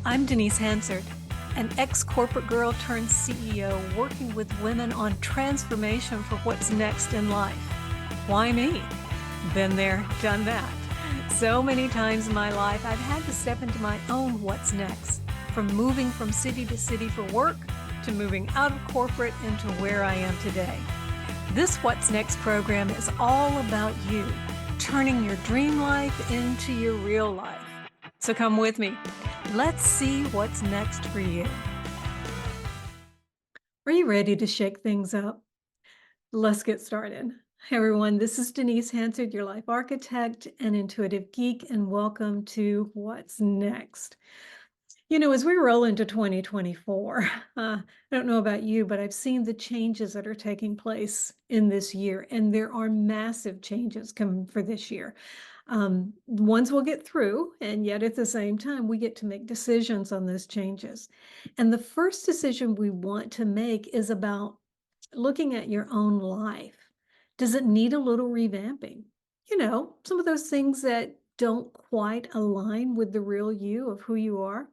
I'm Denise Hansard, an ex-corporate girl turned CEO working with women on transformation for what's next in life. Why me? Been there, done that. So many times in my life, I've had to step into my own what's next, from moving from city to city for work to moving out of corporate into where I am today. This What's Next program is all about you, turning your dream life into your real life. So come with me. Let's see what's next for you. Are you ready to shake things up? Let's get started. Hey everyone, this is Denise Hansard, your life architect and intuitive geek, and welcome to What's Next. You know, as we roll into 2024, I don't know about you, but I've seen the changes that are taking place in this year, and there are massive changes coming for this year. Ones we'll get through, and yet at the same time, we get to make decisions on those changes. And the first decision we want to make is about looking at your own life. Does it need a little revamping? You know, some of those things that don't quite align with the real you of who you are.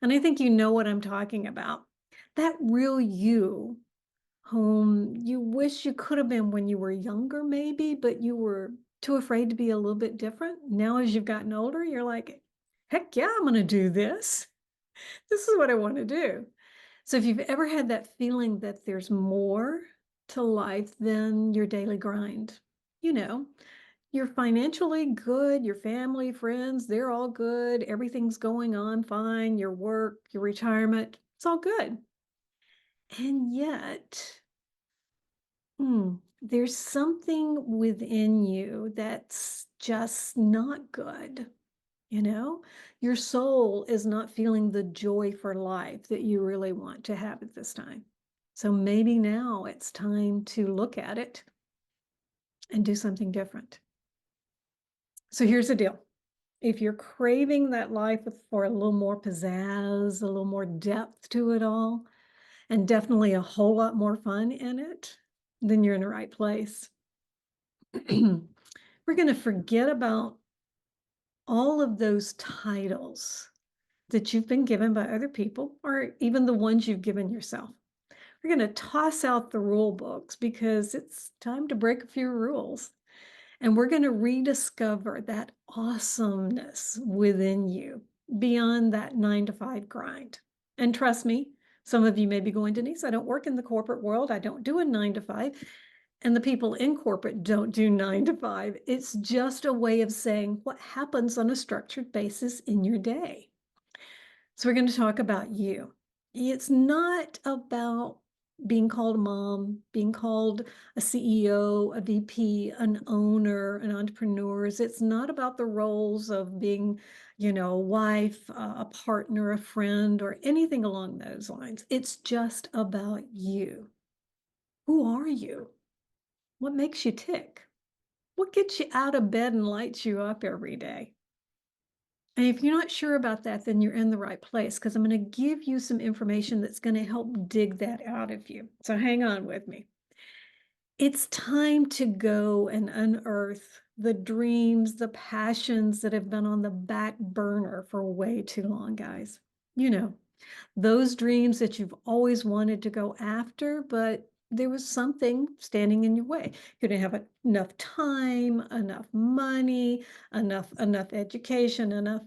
And I think you know what I'm talking about. That real you, whom you wish you could have been when you were younger, maybe, but you were too afraid to be a little bit different. Now, as you've gotten older, you're like, heck yeah, I'm going to do this. This is what I want to do. So if you've ever had that feeling that there's more to life than your daily grind, you know, you're financially good, your family, friends, they're all good, everything's going on fine, your work, your retirement, it's all good. And yet, there's something within you that's just not good. You know, your soul is not feeling the joy for life that you really want to have at this time. So maybe now it's time to look at it and do something different. So here's the deal. If you're craving that life for a little more pizzazz, a little more depth to it all, and definitely a whole lot more fun in it, then you're in the right place. We're going to forget about all of those titles that you've been given by other people, or even the ones you've given yourself. We're going to toss out the rule books because it's time to break a few rules. And we're going to rediscover that awesomeness within you beyond that 9-to-5 grind. And trust me, some of you may be going, Denise, I don't work in the corporate world. I don't do a 9-to-5. And the people in corporate don't do 9-to-5. It's just a way of saying what happens on a structured basis in your day. So we're going to talk about you. It's not about being called a mom, being called a CEO, a VP, an owner, an entrepreneur. It's not about the roles of being, you know, a wife, a partner, a friend, or anything along those lines. It's just about you. Who are you? What makes you tick? What gets you out of bed and lights you up every day? And if you're not sure about that, then you're in the right place, because I'm going to give you some information that's going to help dig that out of you. So hang on with me. It's time to go and unearth the dreams, the passions that have been on the back burner for way too long, guys. You know, those dreams that you've always wanted to go after, but there was something standing in your way. You didn't have enough time, enough money, enough education, enough.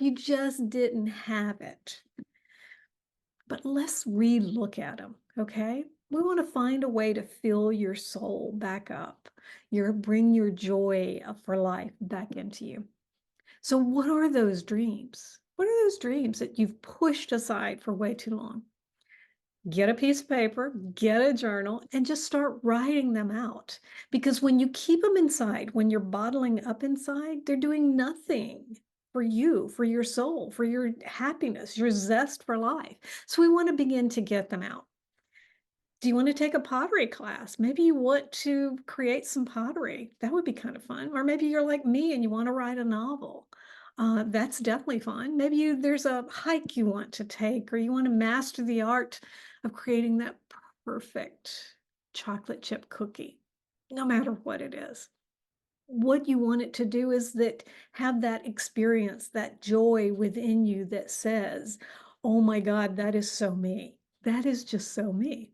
You just didn't have it. But let's re-look at them, okay? We want to find a way to fill your soul back up, bring your joy for life back into you. So what are those dreams? What are those dreams that you've pushed aside for way too long? Get a piece of paper, get a journal, and just start writing them out. Because when you keep them inside, when you're bottling up inside, they're doing nothing for you, for your soul, for your happiness, your zest for life. So we want to begin to get them out. Do you want to take a pottery class? Maybe you want to create some pottery. That would be kind of fun. Or maybe you're like me and you want to write a novel. That's definitely fun. Maybe there's a hike you want to take, or you want to master the art of creating that perfect chocolate chip cookie, no matter what it is. what you want it to do is that have that experience, that joy within you that says, "Oh my God, that is so me. That is just so me."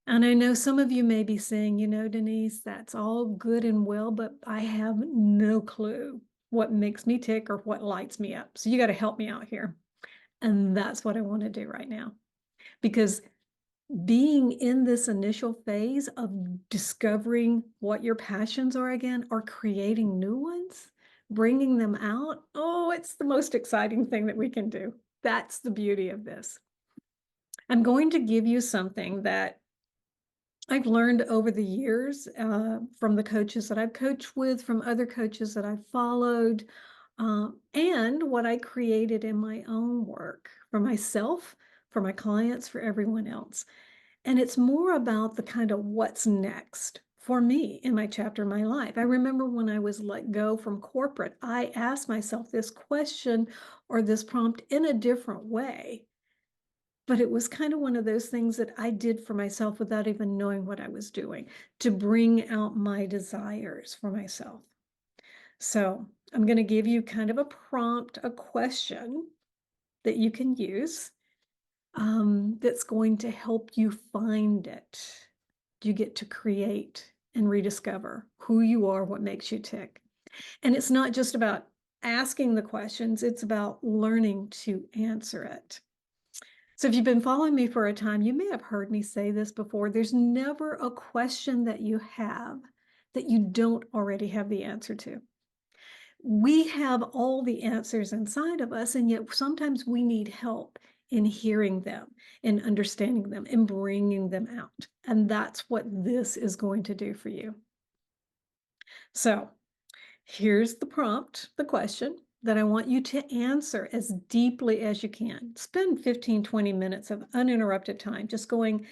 And I know some of you may be saying, Denise, that's all good and well, but I have no clue what makes me tick or what lights me up. So you got to help me out here. And that's what I want to do right now. Because being in this initial phase of discovering what your passions are again, or creating new ones, bringing them out, oh, it's the most exciting thing that we can do. That's the beauty of this. I'm going to give you something that I've learned over the years from the coaches that I've coached with, from other coaches that I've followed, and what I created in my own work for myself, for my clients, for everyone else. And it's more about the kind of what's next for me in my chapter of my life. I remember when I was let go from corporate, I asked myself this question or this prompt in a different way. But it was kind of one of those things that I did for myself without even knowing what I was doing to bring out my desires for myself. So I'm going to give you kind of a prompt, a question that you can use that's going to help you find it. You get to create and rediscover who you are, what makes you tick. And it's not just about asking the questions, it's about learning to answer it. So if you've been following me for a time, you may have heard me say this before. There's never a question that you have that you don't already have the answer to. We have all the answers inside of us, and yet sometimes we need help in hearing them, in understanding them, in bringing them out. And that's what this is going to do for you. So here's the prompt, the question that I want you to answer as deeply as you can. Spend 15, 20 minutes of uninterrupted time just going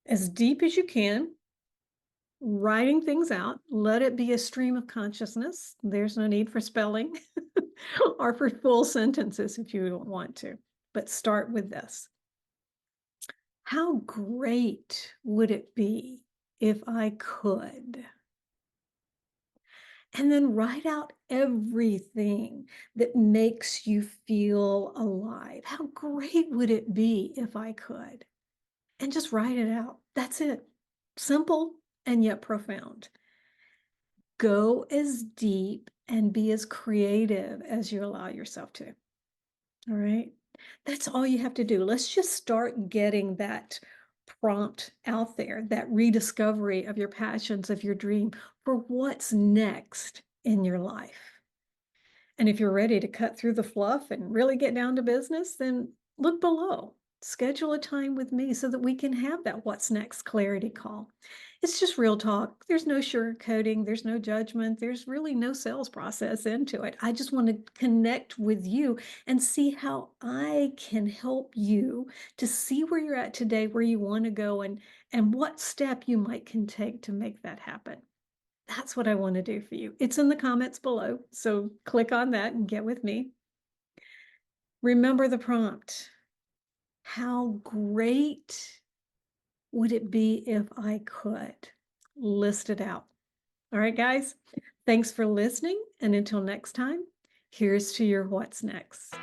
as deep as you can, writing things out. Let it be a stream of consciousness. There's no need for spelling or for full sentences if you don't want to, but start with this. How great would it be if I could? And then write out everything that makes you feel alive. How great would it be if I could? And just write it out. That's it. Simple and yet profound. Go as deep and be as creative as you allow yourself to. All right. That's all you have to do. Let's just start getting that prompt out there, that rediscovery of your passions, of your dream for what's next in your life. And if you're ready to cut through the fluff and really get down to business, then look below. Schedule a time with me so that we can have that what's next clarity call. It's just real talk. There's no sugarcoating. There's no judgment. There's really no sales process into it. I just want to connect with you and see how I can help you to see where you're at today, where you want to go, and what step you can take to make that happen. That's what I want to do for you. It's in the comments below, so click on that and get with me. Remember the prompt. How great would it be if I could? List it out. All right, guys, thanks for listening. And until next time, here's to your what's next.